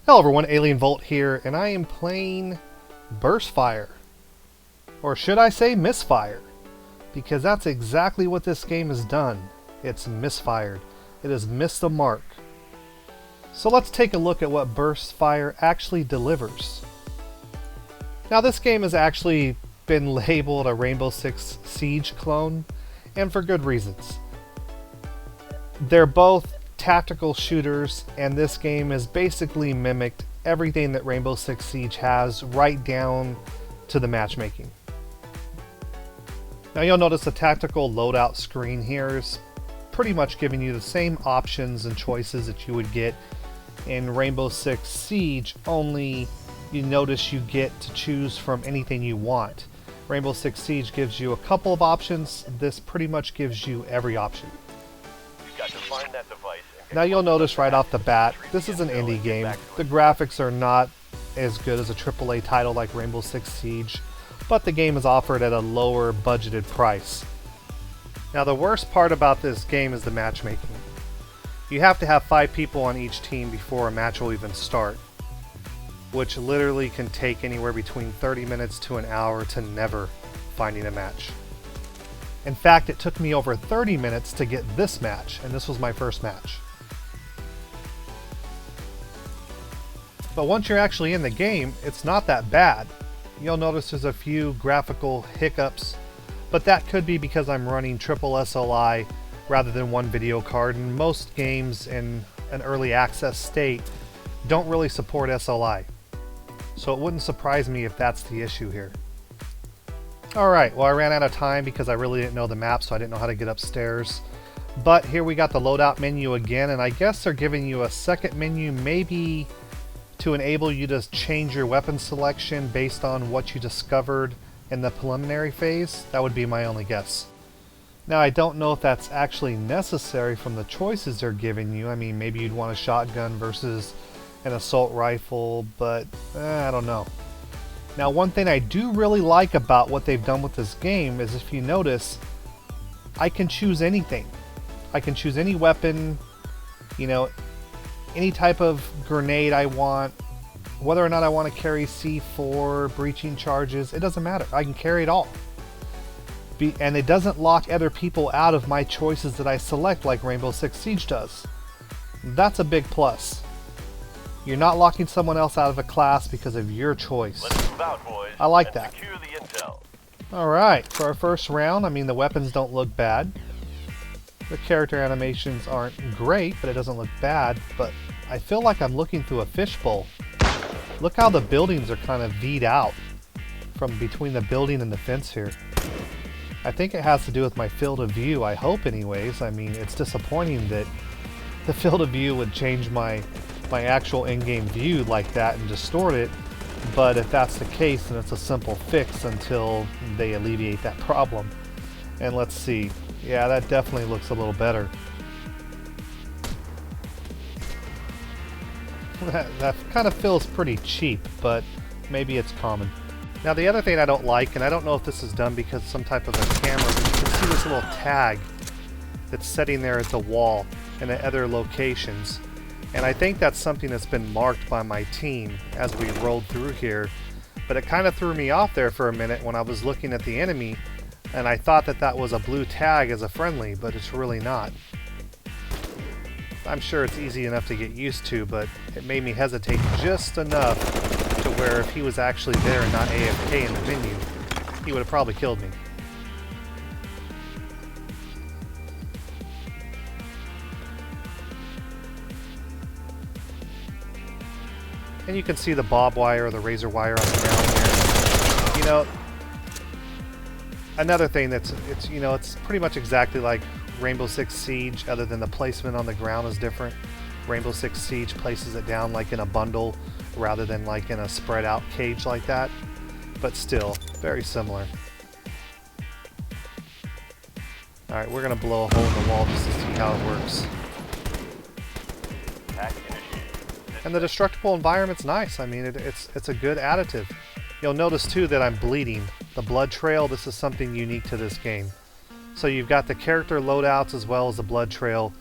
Hello everyone, Alien Volt here, and I am playing Burstfire. Or should I say Misfire? Because that's exactly what this game has done. It's misfired. It has missed the mark. So let's take a look at what Burstfire actually delivers. Now this game has actually been labeled a Rainbow Six Siege clone, and for good reasons. They're both tactical shooters, and this game has basically mimicked everything that Rainbow Six Siege has, right down to the matchmaking. Now you'll notice the tactical loadout screen here is pretty much giving you the same options and choices that you would get in Rainbow Six Siege, only you notice you get to choose from anything you want. Rainbow Six Siege gives you a couple of options. This pretty much gives you every option. Got to find that device. Now you'll notice right off the bat, this is an indie game. The graphics are not as good as a AAA title like Rainbow Six Siege, but the game is offered at a lower budgeted price. Now the worst part about this game is the matchmaking. You have to have 5 people on each team before a match will even start, which literally can take anywhere between 30 minutes to an hour to never finding a match. In fact, it took me over 30 minutes to get this match, and this was my first match. But once you're actually in the game, it's not that bad. You'll notice there's a few graphical hiccups, but that could be because I'm running triple SLI rather than one video card, and most games in an early access state don't really support SLI. So it wouldn't surprise me if that's the issue here. Alright, well I ran out of time because I really didn't know the map, so I didn't know how to get upstairs. But here we got the loadout menu again, and I guess they're giving you a second menu, maybe to enable you to change your weapon selection based on what you discovered in the preliminary phase. That would be my only guess. Now I don't know if that's actually necessary from the choices they're giving you. I mean, maybe you'd want a shotgun versus an assault rifle, but I don't know. Now one thing I do really like about what they've done with this game is, if you notice, I can choose anything. I can choose any weapon, you know, any type of grenade I want, whether or not I want to carry C4, breaching charges, it doesn't matter. I can carry it all. And it doesn't lock other people out of my choices that I select like Rainbow Six Siege does. That's a big plus. You're not locking someone else out of a class because of your choice. Let's move out, boys, I like that. Secure the intel. Alright, for our first round, I mean, the weapons don't look bad. The character animations aren't great, but it doesn't look bad. But I feel like I'm looking through a fishbowl. Look how the buildings are kind of V'd out from between the building and the fence here. I think it has to do with my field of view, I hope anyways. I mean, it's disappointing that the field of view would change my actual in-game view like that and distort it, but if that's the case, then it's a simple fix until they alleviate that problem. And let's see, yeah, that definitely looks a little better. That kind of feels pretty cheap, but maybe it's common. Now the other thing I don't like, and I don't know if this is done because some type of a camera, but you can see this little tag that's sitting there at the wall and at other locations. And I think that's something that's been marked by my team as we rolled through here. But it kind of threw me off there for a minute when I was looking at the enemy, and I thought that that was a blue tag as a friendly, but it's really not. I'm sure it's easy enough to get used to, but it made me hesitate just enough to where if he was actually there and not AFK in the menu, he would have probably killed me. And you can see the bob wire or the razor wire on the ground here. You know, another thing it's pretty much exactly like Rainbow Six Siege, other than the placement on the ground is different. Rainbow Six Siege places it down like in a bundle rather than like in a spread out cage like that. But still, very similar. Alright, we're going to blow a hole in the wall just to see how it works. And the destructible environment's nice. I mean, it's a good additive. You'll notice too that I'm bleeding. The blood trail, this is something unique to this game. So you've got the character loadouts as well as the blood trail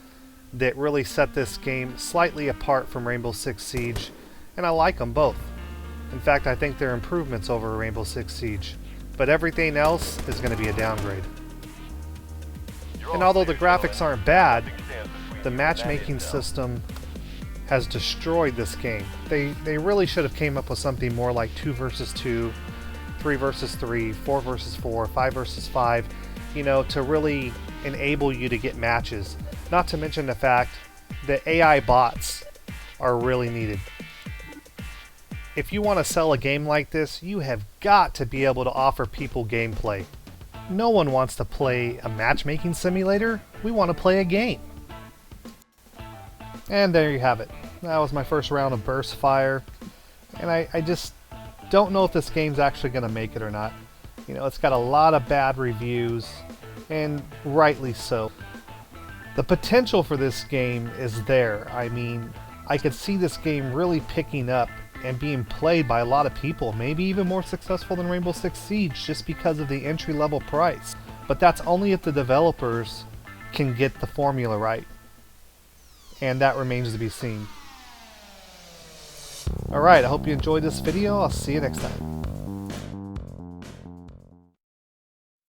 that really set this game slightly apart from Rainbow Six Siege, and I like them both. In fact, I think they're improvements over Rainbow Six Siege, but everything else is going to be a downgrade. And although the graphics aren't bad, the matchmaking system has destroyed this game. They really should have came up with something more like 2 versus 2, 3 versus 3, 4 versus 4, 5 versus 5, you know, to really enable you to get matches. Not to mention the fact that AI bots are really needed. If you want to sell a game like this, you have got to be able to offer people gameplay. No one wants to play a matchmaking simulator. We want to play a game. And there you have it. That was my first round of Burstfire. And I just don't know if this game's actually going to make it or not. You know, it's got a lot of bad reviews, and rightly so. The potential for this game is there. I mean, I could see this game really picking up and being played by a lot of people, maybe even more successful than Rainbow Six Siege just because of the entry-level price. But that's only if the developers can get the formula right. And that remains to be seen. Alright, I hope you enjoyed this video. I'll see you next time.